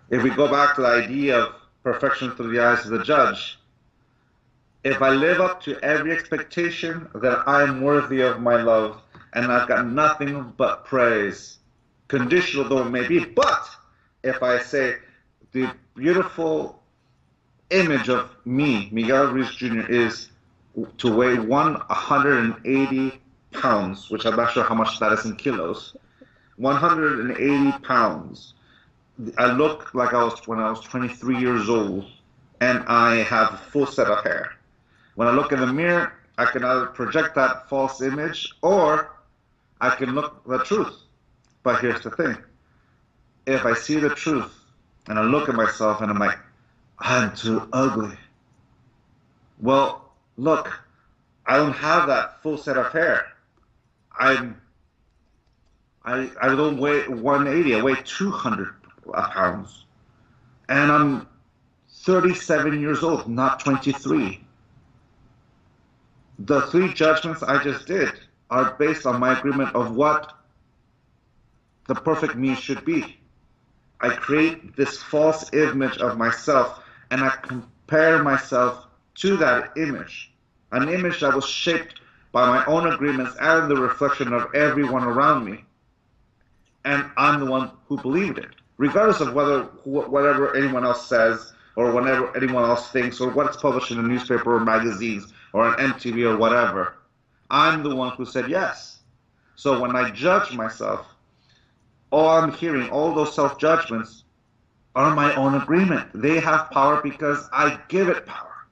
If we go back to the idea of perfection through the eyes of the judge, if I live up to every expectation, then I am worthy of my love, and I've got nothing but praise, conditional though it may be. But if I say the beautiful image of me, Miguel Ruiz Jr., is to weigh 180 pounds, which I'm not sure how much that is in kilos, 180 pounds. I look like I was when I was 23 years old, and I have a full set of hair. When I look in the mirror, I can either project that false image or I can look the truth. But here's the thing. If I see the truth and I look at myself and I'm like, I'm too ugly. Well, look, I don't have that full set of hair. I don't weigh 180, I weigh 200 pounds. And I'm 37 years old, not 23. The three judgments I just did are based on my agreement of what the perfect me should be. I create this false image of myself and I compare myself to that image, an image that was shaped by my own agreements and the reflection of everyone around me. And I'm the one who believed it, regardless of whatever anyone else says or whatever anyone else thinks or what's published in a newspaper or magazines or on MTV or whatever. I'm the one who said yes. So when I judge myself, all I'm hearing, all those self-judgments, are my own agreement. They have power because I give it power.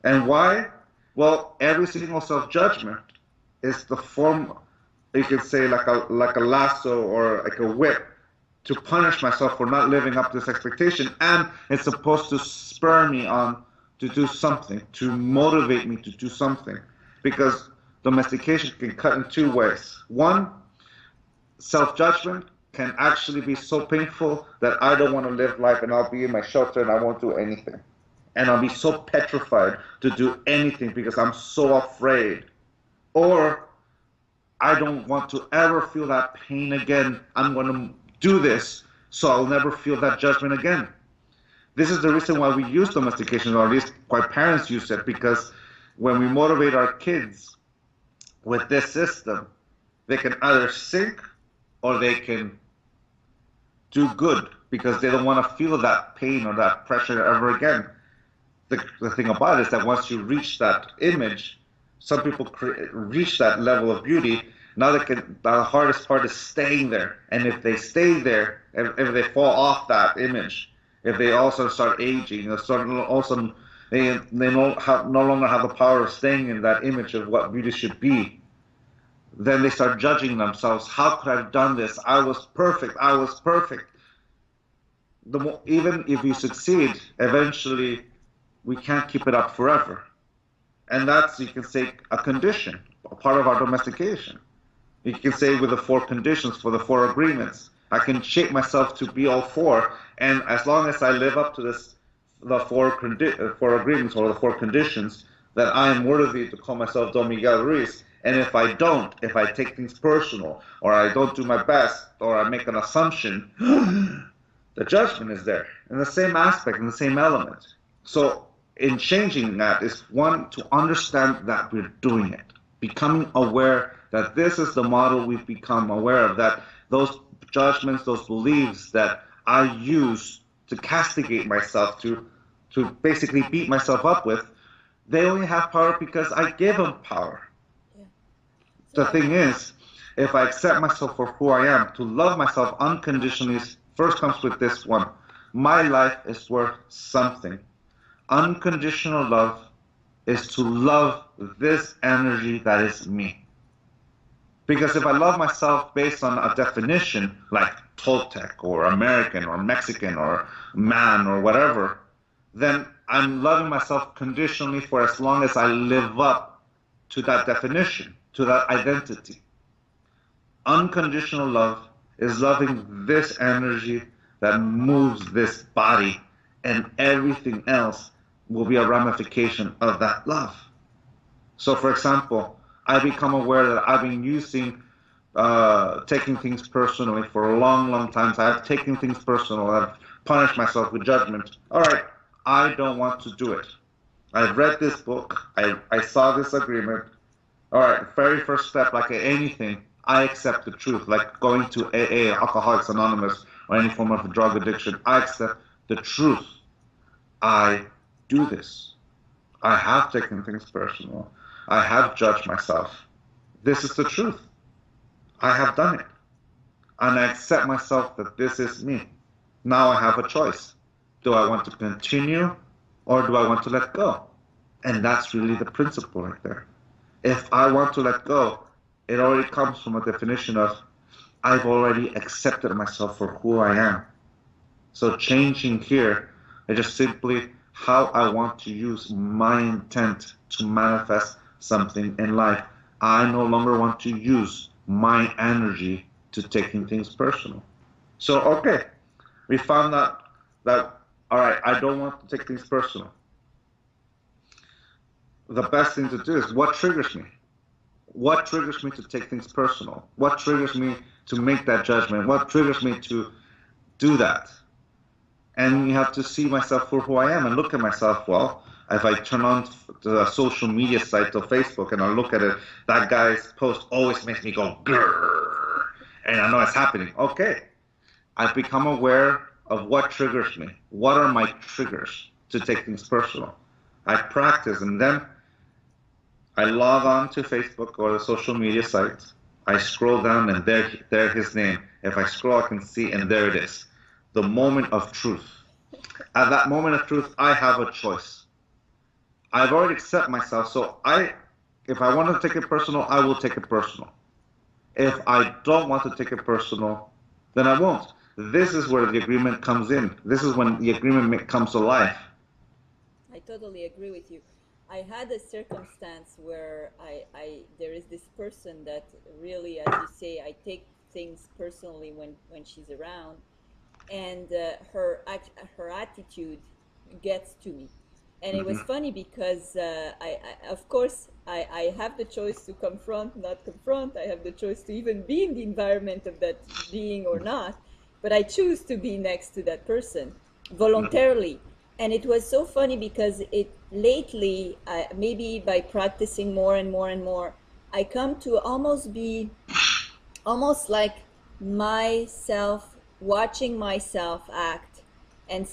And why? Well, every single self-judgment is the form, you could say, like a lasso or like a whip to punish myself for not living up to this expectation. And it's supposed to spur me on to do something, to motivate me to do something. Because domestication can cut in two ways. One, self-judgment can actually be so painful that I don't want to live life and I'll be in my shelter and I won't do anything. And I'll be so petrified to do anything because I'm so afraid. Or I don't want to ever feel that pain again. I'm going to do this so I'll never feel that judgment again. This is the reason why we use domestication, or at least why parents use it, because when we motivate our kids with this system, they can either sink or they can do good because they don't want to feel that pain or that pressure ever again. The thing about it is that once you reach that image, some people reach that level of beauty. Now the hardest part is staying there. And if they stay there, if they fall off that image, if they also start aging, also they no longer have the power of staying in that image of what beauty should be, then they start judging themselves. How could I have done this? I was perfect. I was perfect. Even if you succeed, eventually we can't keep it up forever. And that's, you can say, a condition, a part of our domestication. You can say with the four conditions for the four agreements. I can shape myself to be all four, and as long as I live up to the four agreements or the four conditions, that I am worthy to call myself Don Miguel Ruiz. And if I don't, if I take things personal, or I don't do my best, or I make an assumption, the judgment is there in the same aspect, in the same element. So in changing that is, one, to understand that we're doing it, becoming aware that this is the model we've become aware of, that those judgments, those beliefs that I use to castigate myself, to basically beat myself up with, they only have power because I give them power. Yeah. The thing is, if I accept myself for who I am, to love myself unconditionally, first comes with this one. My life is worth something. Unconditional love is to love this energy that is me. Because if I love myself based on a definition like Toltec or American or Mexican or man or whatever, then I'm loving myself conditionally for as long as I live up to that definition, to that identity. Unconditional love is loving this energy that moves this body, and everything else will be a ramification of that love. So for example, I become aware that I've been using taking things personally for a long, long time. So I've taken things personal. I've punished myself with judgment. All right, I don't want to do it. I've read this book. I saw this agreement. All right, very first step, like anything, I accept the truth. Like going to AA, Alcoholics Anonymous, or any form of drug addiction, I accept the truth. I do this. I have taken things personal. I have judged myself. This is the truth. I have done it. And I accept myself that this is me. Now I have a choice. Do I want to continue or do I want to let go? And that's really the principle right there. If I want to let go, it already comes from a definition of I've already accepted myself for who I am. So changing here is just simply how I want to use my intent to manifest something in life. I no longer want to use my energy to taking things personal. So, okay, we found out that, all right, I don't want to take things personal. The best thing to do is what triggers me? What triggers me to take things personal? What triggers me to make that judgment? What triggers me to do that? And you have to see myself for who I am and look at myself. Well, if I turn on the social media site of Facebook and I look at it, that guy's post always makes me go grrr, and I know it's happening. Okay, I've become aware of what triggers me. What are my triggers to take things personal? I practice, and then I log on to Facebook or the social media site. I scroll down, and there his name. If I scroll, I can see, and there it is. The moment of truth. At that moment of truth, I have a choice. I've already accepted myself, so if I want to take it personal, I will take it personal. If I don't want to take it personal, then I won't. This is where the agreement comes in. This is when the agreement comes alive. I totally agree with you. I had a circumstance where there is this person that really, as you say, I take things personally when she's around, and her attitude gets to me. And it was funny because of course, I have the choice to confront, not confront. I have the choice to even be in the environment of that being or not, but I choose to be next to that person voluntarily. And it was so funny because lately, maybe by practicing more and more and more, I come to almost be almost like myself, watching myself act, and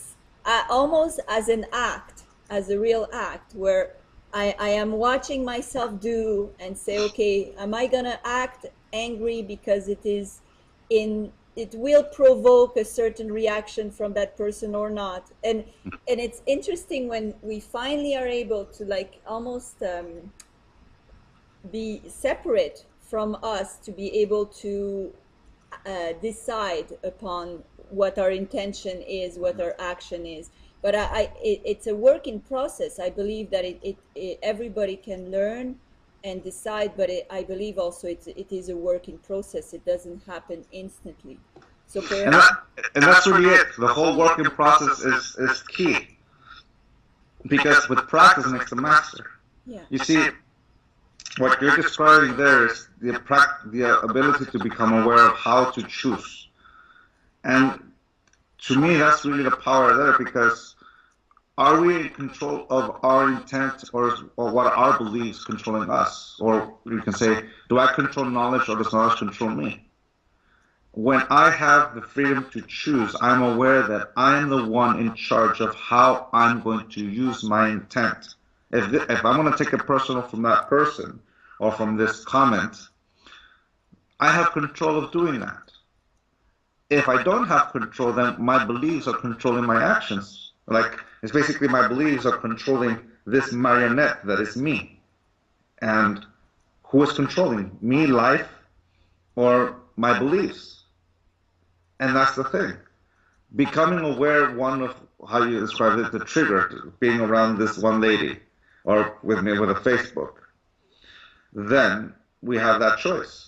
almost as an act, as a real act, where I am watching myself do and say, okay, am I gonna act angry because it will provoke a certain reaction from that person or not? And it's interesting when we finally are able to like almost be separate from us, to be able to decide upon what our intention is, what our action is. But it's a work in process. I believe that everybody can learn and decide, but I believe also it is a work in process. It doesn't happen instantly. So and that's really it. The whole work in process is key, because with practice makes the master. Yeah. You see, what you're describing there is the ability to become aware of how to choose. And to me, that's really the power there, because are we in control of our intent, or what are our beliefs controlling us? Or you can say, do I control knowledge, or does knowledge control me? When I have the freedom to choose, I'm aware that I'm the one in charge of how I'm going to use my intent. If I'm going to take it personal from that person or from this comment, I have control of doing that. If I don't have control, then my beliefs are controlling my actions. Like, it's basically my beliefs are controlling this marionette that is me. And who is controlling me, life, or my beliefs? And that's the thing. Becoming aware, one of how you described it, the trigger, being around this one lady, or with me with a Facebook, then we have that choice.